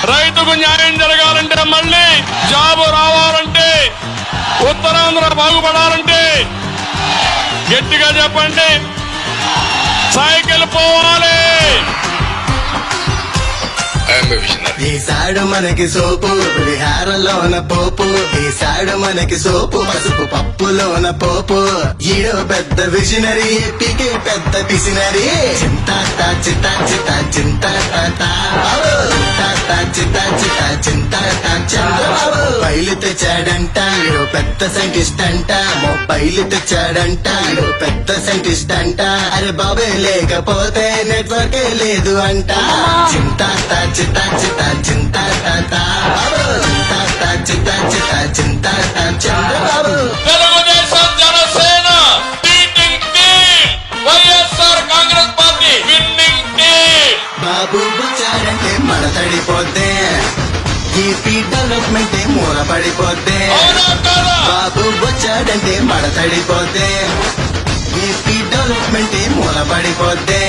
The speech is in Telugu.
రైతుకు న్యాయం జరగాలంటే, మళ్ళీ జాబు రావాలంటే, ఉత్తరాంధ్ర బాగుపడాలంటే గట్టిగా చెప్పండి, సైకిల్ పోవాలి. ఈసాడు మనకి సోపు విహారంలోన పోపు, ఈసాడు మనకి సోపు పసుపు పప్పులోన పోపు. ఈడో పెద్ద విజనరీ, ఏపీకి పెద్ద పిసినరీ. చింతా చితా చితా చింతా చితా చితా చింతా చంద్రబాబు మొబైల్ తెచ్చాడంట, ఈడో పెద్ద సైంటిస్ట్ అంట. మొబైల్ తెచ్చాడంట, ఈడో పెద్ద సైంటిస్ట్ అంట. అరే బాబే లేకపోతే నెట్వర్కే లేదు అంట. చింతా చితా చితా చింతా చితా చితా చింతా Chandrababu. Telugu Desam Janasena beating team, YSR Congress party winning team. Babu వచ్చాడంటే మడతడిపోద్దే, ఏపీ డెవలప్మెంట్ మూలపడిపోద్దే. అవునా కాదా? బాబు వచ్చాడంటే మడతడిపోద్దే, ఏపీ డెవలప్మెంట్ మూలపడిపోద్దే.